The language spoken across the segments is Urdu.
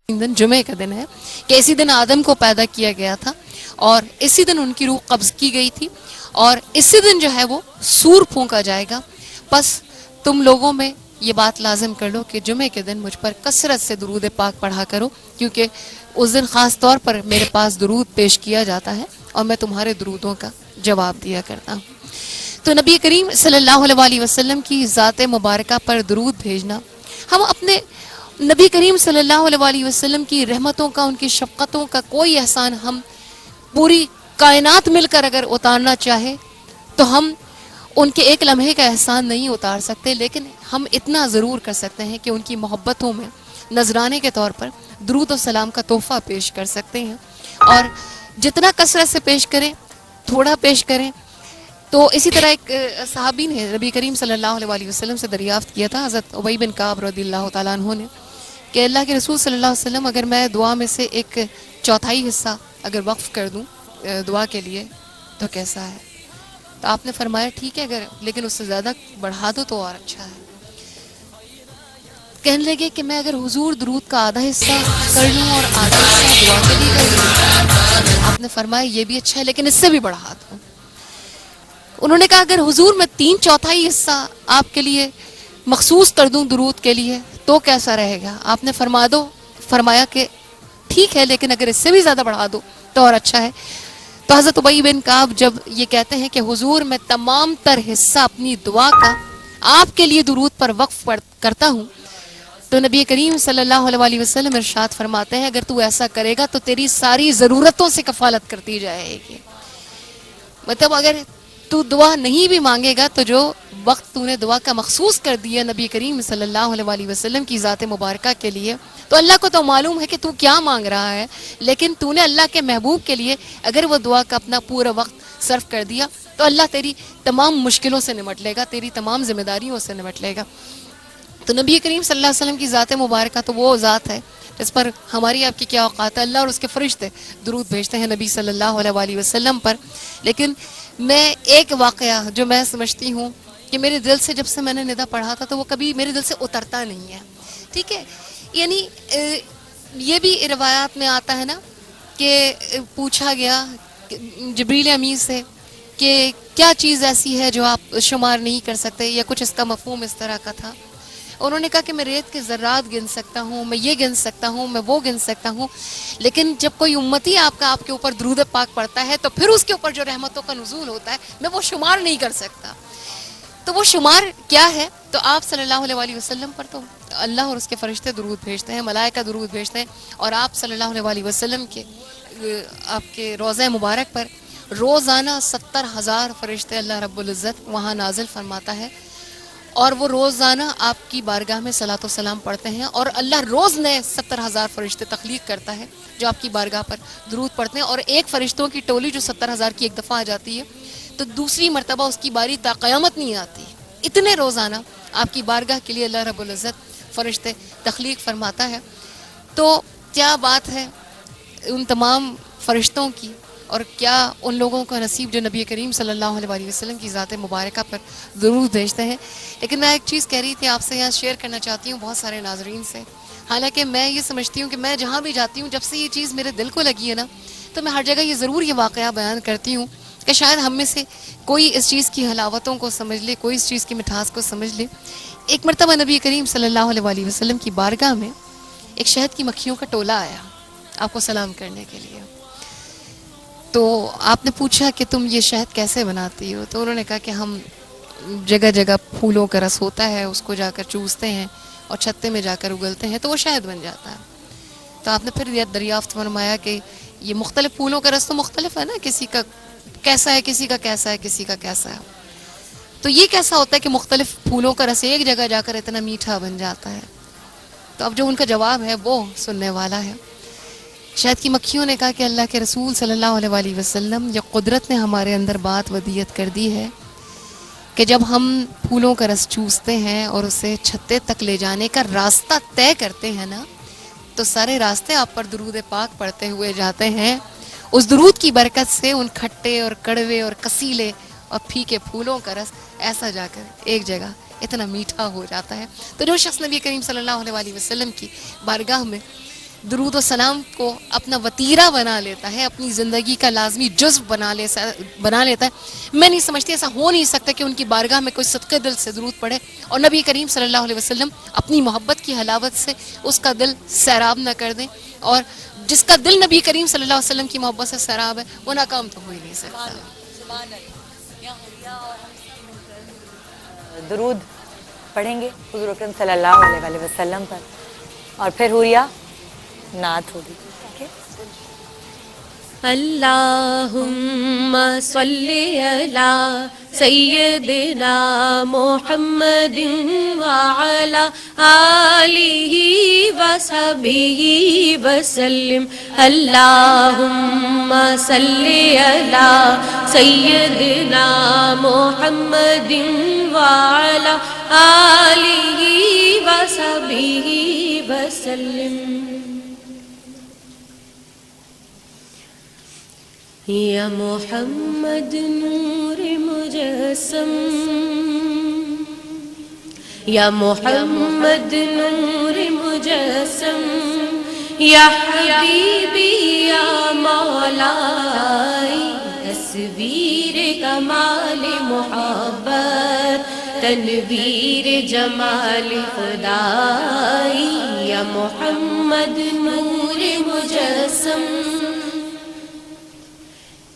دن جمعے کا دن ہے کہ اسی دن آدم کو پیدا کیا گیا تھا اور اسی دن ان کی روح قبض کی گئی تھی اور اسی دن جو ہے وہ سور پھونکا جائے گا. بس تم لوگوں میں یہ بات لازم کر لو کہ جمعے کے دن مجھ پر کثرت سے درود پاک پڑھا کرو, کیونکہ اس دن خاص طور پر میرے پاس درود پیش کیا جاتا ہے اور میں تمہارے درودوں کا جواب دیا کرتا ہوں. تو نبی کریم صلی اللہ علیہ وسلم کی ذات مبارکہ پر درود بھیجنا, ہم اپنے نبی کریم صلی اللہ علیہ وسلم کی رحمتوں کا, ان کی شفقتوں کا کوئی احسان ہم پوری کائنات مل کر اگر اتارنا چاہے تو ہم ان کے ایک لمحے کا احسان نہیں اتار سکتے, لیکن ہم اتنا ضرور کر سکتے ہیں کہ ان کی محبتوں میں نذرانے کے طور پر درود و سلام کا تحفہ پیش کر سکتے ہیں, اور جتنا کثرت سے پیش کریں تھوڑا پیش کریں. تو اسی طرح ایک صحابی نے نبی کریم صلی اللہ علیہ وسلم سے دریافت کیا تھا, حضرت ابی بن کعب رضی اللہ تعالیٰ عنہ نے, کہ اللہ کے رسول صلی اللہ علیہ وسلم اگر میں دعا میں سے ایک چوتھائی حصہ اگر وقف کر دوں دعا کے لیے تو کیسا ہے؟ تو آپ نے فرمایا ٹھیک ہے, اگر لیکن اس سے زیادہ بڑھا دو تو اور اچھا ہے. کہنے لگے کہ میں اگر حضور درود کا آدھا حصہ کر لوں اور آدھا حصہ دعا کے لیے کر لوں. آپ نے فرمایا یہ بھی اچھا ہے لیکن اس سے بھی بڑھا دو. انہوں نے کہا اگر حضور میں 3/4 حصہ آپ کے لیے مخصوص کر دوں درود کے لیے تو کیسا رہے گا؟ آپ نے فرمایا کہ ٹھیک ہے لیکن اگر اس سے بھی زیادہ بڑھا دو تو اور اچھا ہے. تو حضرت ابی بن کعب جب یہ کہتے ہیں کہ حضور میں تمام تر حصہ اپنی دعا کا آپ کے لیے درود پر وقف کرتا ہوں, تو نبی کریم صلی اللہ علیہ وسلم ارشاد فرماتے ہیں اگر تو ایسا کرے گا تو تیری ساری ضرورتوں سے کفالت کرتی جائے گی. مطلب اگر تو دعا نہیں بھی مانگے گا تو جو وقت تو نے دعا کا مخصوص کر دیا نبی کریم صلی اللہ علیہ وسلم کی ذات مبارکہ کے لیے, تو اللہ کو تو معلوم ہے کہ تو کیا مانگ رہا ہے, لیکن تو نے اللہ کے محبوب کے لیے اگر وہ دعا کا اپنا پورا وقت صرف کر دیا تو اللہ تیری تمام مشکلوں سے نمٹ لے گا, تیری تمام ذمہ داریوں سے نمٹ لے گا. تو نبی کریم صلی اللہ علیہ وسلم کی ذات مبارکہ تو وہ ذات ہے جس پر ہماری آپ کی کیا اوقات ہے, اللہ اور اس کے فرشتے درود بھیجتے ہیں نبی صلی اللہ علیہ وسلم پر. لیکن میں ایک واقعہ جو میں سمجھتی ہوں کہ میرے دل سے جب سے میں نے ندا پڑھا تھا تو وہ کبھی میرے دل سے اترتا نہیں ہے, ٹھیک ہے. یعنی یہ بھی روایات میں آتا ہے نا کہ پوچھا گیا جبریل امین سے کہ کیا چیز ایسی ہے جو آپ شمار نہیں کر سکتے, یا کچھ اس کا مفہوم اس طرح کا تھا. انہوں نے کہا کہ میں ریت کے ذرات گن سکتا ہوں, میں یہ گن سکتا ہوں, میں وہ گن سکتا ہوں, لیکن جب کوئی امتی آپ کے اوپر درود پاک پڑتا ہے تو پھر اس کے اوپر جو رحمتوں کا نزول ہوتا ہے میں وہ شمار نہیں کر سکتا. تو وہ شمار کیا ہے؟ تو آپ صلی اللہ علیہ وسلم پر تو اللہ اور اس کے فرشتے درود بھیجتے ہیں, ملائکہ درود بھیجتے ہیں, اور آپ صلی اللہ علیہ وسلم کے آپ کے روضہ مبارک پر روزانہ 70,000 فرشتے اللہ رب العزت وہاں نازل فرماتا ہے, اور وہ روزانہ آپ کی بارگاہ میں صلاۃ و سلام پڑھتے ہیں, اور اللہ روز نئے 70,000 فرشتے تخلیق کرتا ہے جو آپ کی بارگاہ پر درود پڑھتے ہیں. اور ایک فرشتوں کی ٹولی جو 70,000 کی ایک دفعہ آ جاتی ہے تو دوسری مرتبہ اس کی باری تا قیامت نہیں آتی. اتنے روزانہ آپ کی بارگاہ کے لیے اللہ رب العزت فرشتے تخلیق فرماتا ہے. تو کیا بات ہے ان تمام فرشتوں کی, اور کیا ان لوگوں کا نصیب جو نبی کریم صلی اللہ علیہ وسلم کی ذات مبارکہ پر درود بھیجتے ہیں. لیکن میں ایک چیز کہہ رہی تھی آپ سے, یہاں شیئر کرنا چاہتی ہوں بہت سارے ناظرین سے. حالانکہ میں یہ سمجھتی ہوں کہ میں جہاں بھی جاتی ہوں جب سے یہ چیز میرے دل کو لگی ہے نا, تو میں ہر جگہ یہ ضرور یہ واقعہ بیان کرتی ہوں کہ شاید ہم میں سے کوئی اس چیز کی حلاوتوں کو سمجھ لے, کوئی اس چیز کی مٹھاس کو سمجھ لے. ایک مرتبہ نبی کریم صلی اللہ علیہ وسلم کی بارگاہ میں ایک شہد کی مکھیوں کا ٹولہ آیا آپ کو سلام کرنے کے لیے. تو آپ نے پوچھا کہ تم یہ شہد کیسے بناتی ہو؟ تو انہوں نے کہا کہ ہم جگہ جگہ پھولوں کا رس ہوتا ہے اس کو جا کر چوستے ہیں اور چھتے میں جا کر اگلتے ہیں تو وہ شہد بن جاتا ہے. تو آپ نے پھر دریافت فرمایا کہ یہ مختلف پھولوں کا رس تو مختلف ہے نا, کسی کا کیسا ہے, کسی کا کیسا ہے, کسی کا کیسا ہے. تو یہ کیسا ہوتا ہے کہ مختلف پھولوں کا رس ایک جگہ جا کر اتنا میٹھا بن جاتا ہے؟ تو اب جو ان کا جواب ہے وہ سننے والا ہے. شہد کی مکھیوں نے کہا کہ اللہ کے رسول صلی اللہ علیہ وسلم, یہ قدرت نے ہمارے اندر بات ودیت کر دی ہے کہ جب ہم پھولوں کا رس چوستے ہیں اور اسے چھتے تک لے جانے کا راستہ طے کرتے ہیں نا, تو سارے راستے آپ پر درود پاک پڑھتے ہوئے جاتے ہیں. اس درود کی برکت سے ان کھٹے اور کڑوے اور کسیلے اور پھیکے پھولوں کا رس ایسا جا کر ایک جگہ اتنا میٹھا ہو جاتا ہے. تو جو شخص نبی کریم صلی اللہ علیہ وسلم کی بارگاہ میں درود و سلام کو اپنا وتیرہ بنا لیتا ہے, اپنی زندگی کا لازمی جزو بنا لیتا ہے, میں نہیں سمجھتی ایسا ہو نہیں سکتا کہ ان کی بارگاہ میں کوئی صدقے دل سے درود پڑھے اور نبی کریم صلی اللہ علیہ وسلم اپنی محبت کی حلاوت سے اس کا دل سیراب نہ کر دیں, اور جس کا دل نبی کریم صلی اللہ علیہ وسلم کی محبت سے سیراب ہے وہ ناکام تو ہو ہی نہیں سکتا. درود پڑھیں گے حضور اکرم صلی اللہ علیہ وآلہ وسلم پر, اور پھر حوریہ نعت ہوگی. اللہم صلی علی سیدنا محمد وعلی آلہ وصحبہ وسلم. اللہم صلی علی سیدنا محمد وعلی آلہ وصحبہ وسلم. یا محمد نور مجسم, یا محمد نور مجسم, یا حبیبی یا مولائی, تصویر کمال محبت تنویر جمال خدائی. یا محمد نور مجسم,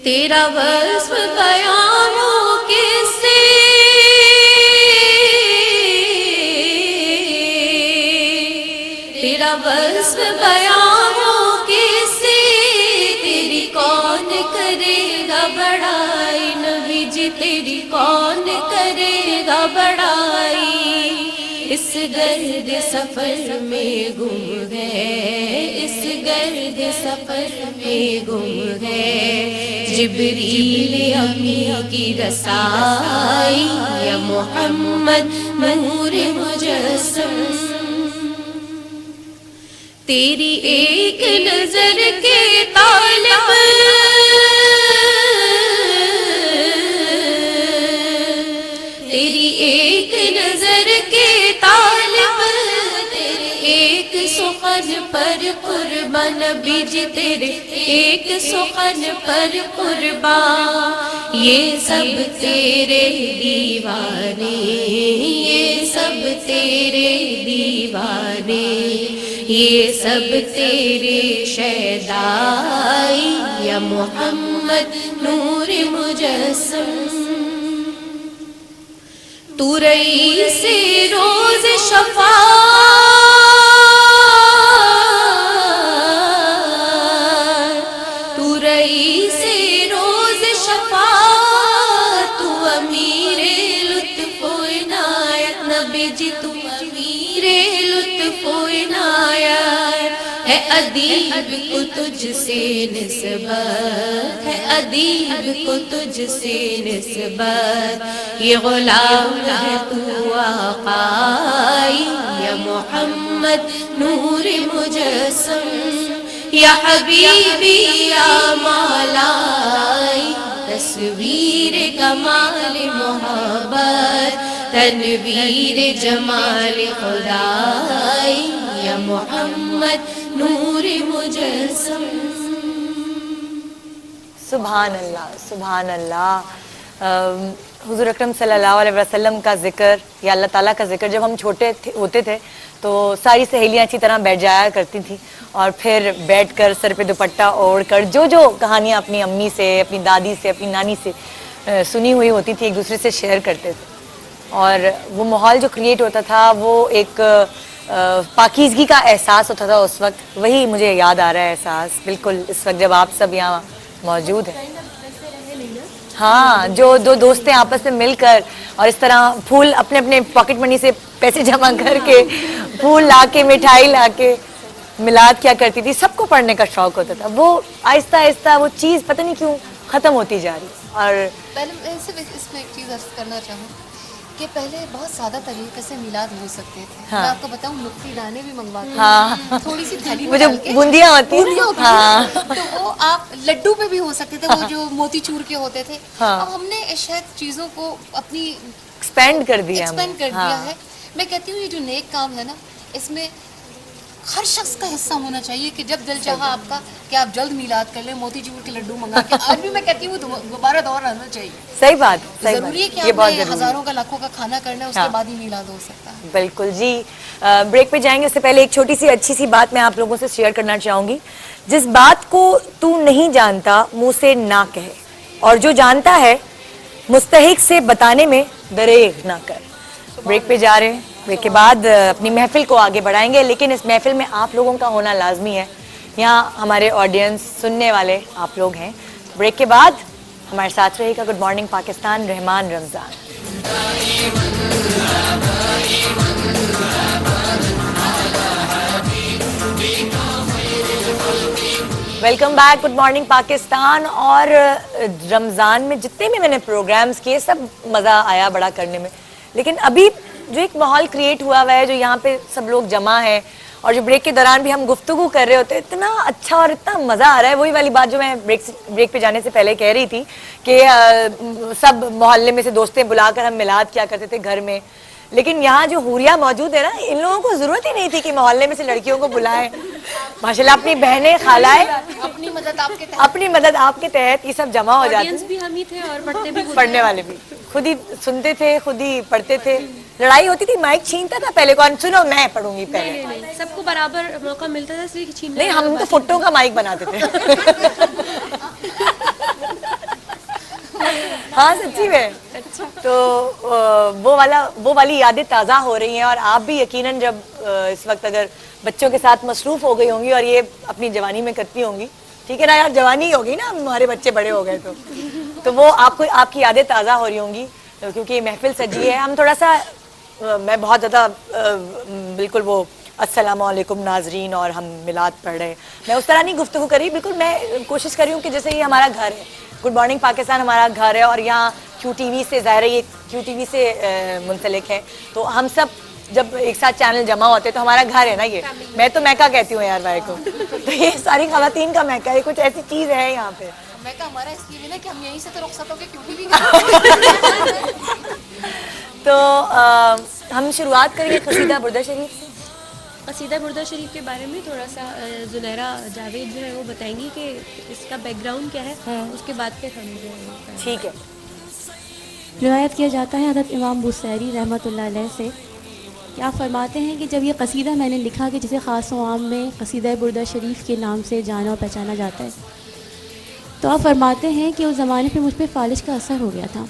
تیرا وصف بیان ہو کس سے, تیرا وصف بیان ہو کس سے, تیری کون کرے گا بڑائی, نبی جی تیری کون کرے گا بڑائی. اس گرد سفر میں گم ہے, اس گرد سفر میں گم ہے, جبریل امی کی رسائی. یا محمد نور مجسم, تیری ایک نظر کے طالب, تیری ایک نظر کے طالب, تیرے ایک سخن پر قربان, نبی جی تیرے ایک سخن پر قربان. یہ سب تیرے دیوانے, یہ سب تیرے دیوانے, یہ سب تیرے شیدائی. یا محمد نور مجسم, تو رئیس روز شفاعت, تو رئیس روز شفاعت, تو امیر لطف و عنایت, نبی جی تو امیر لطف و عنایت. ہے ادیب کو تجھ سے نسبت, ہے ادیب کو تجھ سے نسبت, یہ غلام ہے تو آقائی. یا محمد نور مجسم, یا حبیبی یا مولائی, تصویر کمال محبت تنویر جمال خدائی. یا محمد نور مجسم. سبحان اللہ, سبحان اللہ. حضور اکرم صلی اللہ علیہ وسلم کا ذکر یا اللہ تعالیٰ کا ذکر جب ہم چھوٹے ہوتے تھے تو ساری سہیلیاں اچھی طرح بیٹھ جایا کرتی تھیں, اور پھر بیٹھ کر سر پہ دوپٹہ اوڑھ کر جو کہانیاں اپنی امی سے, اپنی دادی سے, اپنی نانی سے سنی ہوئی ہوتی تھی ایک دوسرے سے شیئر کرتے تھے. اور وہ ماحول جو کریٹ ہوتا تھا وہ ایک پاکیزگی کا احساس ہوتا تھا اس وقت. وہی مجھے یاد آ رہا ہے احساس بالکل اس وقت جب آپ سب یہاں موجود ہیں. ہاں, جو دو دوستیں آپس میں مل کر اور اس طرح پھول اپنے اپنے پاکٹ منی سے پیسے جمع کر کے پھول لا کے مٹھائی لا کے میلاد کیا کرتی تھی. سب کو پڑھنے کا شوق ہوتا تھا. وہ آہستہ آہستہ وہ چیز پتہ نہیں کیوں ختم ہوتی جا رہی. اور پہلے میں اس میں ایک چیز عرض کرنا چاہوں کہ پہلے بہت سادہ طریقے سے میلاد ہو سکتے تھے. ہاں. میں آپ کو بتاؤں نقطی دانے بھی منگواتے ہاں, تھوڑی سی تھیلی وہ جو بوندیاں ہوتی ہیں, ہاں, تو وہ آپ لڈو پہ بھی ہو سکتے تھے, وہ جو موتی چور کے ہوتے تھے. اب ہم نے شاید چیزوں کو اپنی ایکسپینڈ کر دیا ہے. میں کہتی ہوں یہ جو نیک کام ہے نا, اس میں ہر شخص کا حصہ ہونا چاہیے کہ جب دل چاہا آپ کا کہ آپ جلد میلاد کر لیں, موتی چور کے لڈو منگا کے. آج بھی میں کہتی ہوں دوبارہ دور آنا چاہیے. صحیح بات, صحیح ضروری ہے کہ یہ آپ بہت نے ضروری ہے. ہزاروں کا لاکھوں کا کھانا کرنا ہے, اس کے بعد ہی میلاد ہو سکتا ہے. بالکل جی. بریک پہ جائیں گے, اس سے پہلے ایک چھوٹی سی اچھی سی بات میں آپ لوگوں سے شیئر کرنا چاہوں گی. جس بات کو تو نہیں جانتا منہ سے نہ کہے, اور جو جانتا ہے مستحق سے بتانے میں دریغ نہ کر. بریک پہ جا رہے ہیں, بریک کے بعد اپنی محفل کو آگے بڑھائیں گے, لیکن اس محفل میں آپ لوگوں کا ہونا لازمی ہے. یہاں ہمارے آڈینس سننے والے آپ لوگ ہیں. بریک کے بعد ہمارے ساتھ رہے گا good morning Pakistan, Rehman Ramzan. Welcome back, good morning Pakistan. اور رمضان میں جتنے بھی میں نے پروگرامز کیے سب مزہ آیا بڑا کرنے میں, لیکن ابھی جو ایک ماحول کریٹ ہوا ہوا ہے, جو یہاں پہ سب لوگ جمع ہیں, اور جو بریک کے دوران بھی ہم گفتگو کر رہے ہوتے ہیں, اتنا اچھا اور اتنا مزہ آ رہا ہے. وہی والی بات جو میں بریک پہ جانے سے پہلے کہہ رہی تھی کہ سب محلے میں سے دوستیں بلا کر ہم میلاد کیا کرتے تھے گھر میں, لیکن یہاں جو حوریہ موجود ہے نا, ان لوگوں کو ضرورت ہی نہیں تھی کہ محلے میں سے لڑکیوں کو بلائیں. ماشاءاللہ اپنی بہنیں, خالائیں, اپنی مدد آپ کے تحت, اپنی مدد آپ کے تحت یہ سب جمع ہو جاتے آڈینس بھی ہم ہی تھے اور پڑھتے بھی پڑھنے والے بھی خود ہی سنتے تھے, خود ہی پڑھتے تھے. لڑائی ہوتی تھی, مائک چھینتا تھا پہلے, کون سنو میں پڑھوں گی پہلے. نہیں, سب کو برابر موقع ملتا تھا, صرف چھیننے نہیں, ہم تو فٹوں کا مائک بناتے تھے. ہاں سچی میں. تو وہ والی یادیں تازہ ہو رہی ہیں, اور آپ بھی یقیناً جب اس وقت اگر بچوں کے ساتھ مصروف ہو گئی ہوں گی اور یہ اپنی جوانی میں کرتی ہوں گی, ٹھیک ہے نا یار, جوانی ہی ہوگی نا, ہمارے بچے بڑے ہو گئے تو وہ آپ کی یادیں تازہ ہو رہی ہوں گی, کیونکہ یہ محفل سجی ہے. ہم تھوڑا سا, میں بہت زیادہ بالکل وہ السلام علیکم ناظرین اور ہم میلاد پڑھ رہے ہیں, میں اس طرح نہیں گفتگو کری. بالکل میں کوشش کری ہوں کہ جیسے یہ ہمارا گھر ہے, گڈ مارننگ پاکستان ہمارا گھر ہے, اور یہاں کیو ٹی وی سے, ظاہر ہے یہ کیو ٹی وی سے منسلک ہے, تو ہم سب جب ایک ساتھ چینل جمع ہوتے تو ہمارا گھر ہے نا یہ. میں تو میکا کہتی ہوں یار بھائی کو, تو یہ ساری خواتین کا میکا, یہ کچھ ایسی چیز ہے یہاں پہ. میکا ہمارا اس لیے بھی نا کہ ہم یہیں سے تو رخصت ہو کے کیوں بھی تو ہم شروعات کریں گے قصیدہ بردہ شریف سے. قصیدہ بردہ شریف کے بارے میں تھوڑا سا زنیرہ جاوید جو ہے وہ بتائیں گی کہ اس کا بیک گراؤنڈ کیا ہے, اس کے بعد پھر ہم جو ہے. ٹھیک ہے. روایت کیا جاتا ہے حضرت امام بوصیری رحمۃ اللہ علیہ سے, کیا فرماتے ہیں کہ جب یہ قصیدہ میں نے لکھا کہ جسے خاص و عام میں قصیدہ بردہ شریف کے نام سے جانا اور پہچانا جاتا ہے, تو آپ فرماتے ہیں کہ اس زمانے پہ مجھ پہ فالج کا اثر ہو گیا تھا,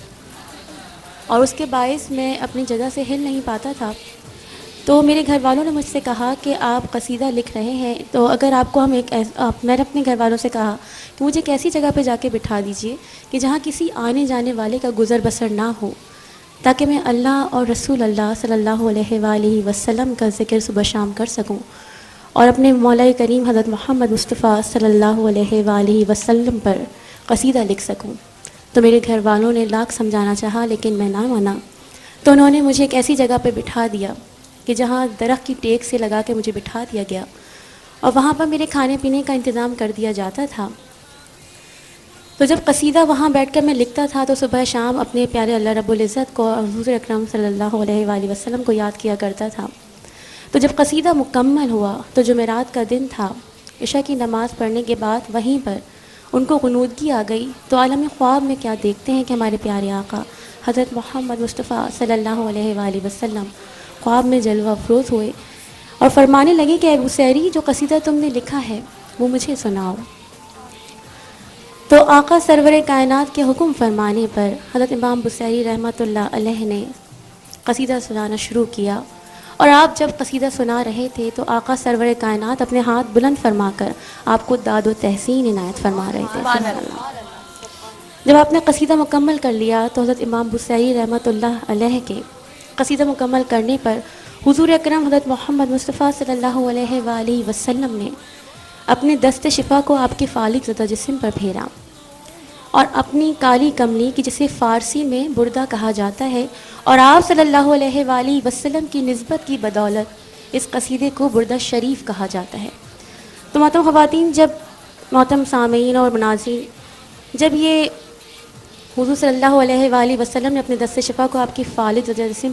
اور اس کے باعث میں اپنی جگہ سے ہل نہیں پاتا تھا. تو میرے گھر والوں نے مجھ سے کہا کہ آپ قصیدہ لکھ رہے ہیں, تو اگر آپ کو ہم میں نے اپنے گھر والوں سے کہا کہ مجھے ایک ایسی جگہ پہ جا کے بٹھا دیجئے کہ جہاں کسی آنے جانے والے کا گزر بسر نہ ہو, تاکہ میں اللہ اور رسول اللہ صلی اللہ علیہ وآلہ وسلم کا ذکر صبح شام کر سکوں, اور اپنے مولا کریم حضرت محمد مصطفیٰ صلی اللہ علیہ وآلہ وسلم پر قصیدہ لکھ سکوں. تو میرے گھر والوں نے لاکھ سمجھانا چاہا, لیکن میں نہ مانا. تو انہوں نے مجھے ایک ایسی جگہ پہ بٹھا دیا کہ جہاں درخت کی ٹیک سے لگا کے مجھے بٹھا دیا گیا, اور وہاں پر میرے کھانے پینے کا انتظام کر دیا جاتا تھا. تو جب قصیدہ وہاں بیٹھ کر میں لکھتا تھا تو صبح شام اپنے پیارے اللہ رب العزت کو اور حضور اکرم صلی اللہ علیہ وآلہ وسلم کو یاد کیا کرتا تھا. تو جب قصیدہ مکمل ہوا تو جمعرات کا دن تھا, عشاء کی نماز پڑھنے کے بعد وہیں پر ان کو غنودگی آ گئی. تو عالم خواب میں کیا دیکھتے ہیں کہ ہمارے پیارے آقا حضرت محمد مصطفیٰ صلی اللہ علیہ وآلہ وسلم خواب میں جلوہ افروز ہوئے اور فرمانے لگے کہ اے بوصیری, جو قصیدہ تم نے لکھا ہے وہ مجھے سناؤ. تو آقا سرور کائنات کے حکم فرمانے پر حضرت امام بوصیری رحمۃ اللہ علیہ نے قصیدہ سنانا شروع کیا. اور آپ جب قصیدہ سنا رہے تھے تو آقا سرور کائنات اپنے ہاتھ بلند فرما کر آپ کو داد و تحسین عنایت فرما رہے تھے. جب آپ نے قصیدہ مکمل کر لیا تو حضرت امام بوصیری رحمۃ اللہ علیہ کے قصیدہ مکمل کرنے پر حضور اکرم حضرت محمد مصطفیٰ صلی اللہ علیہ وآلہ وسلم نے اپنے دست شفا کو آپ کے فالق زدہ جسم پر پھیرا, اور اپنی کالی کملی کی جسے فارسی میں بردہ کہا جاتا ہے, اور آپ صلی اللہ علیہ وآلہ وسلم کی نسبت کی بدولت اس قصیدے کو بردہ شریف کہا جاتا ہے. تو محترم خواتین, جب محترم سامعین اور ناظرین, جب یہ حضور صلی اللہ علیہ وآلہ وسلم نے اپنے دست شفا کو آپ کی فالق زدہ جسم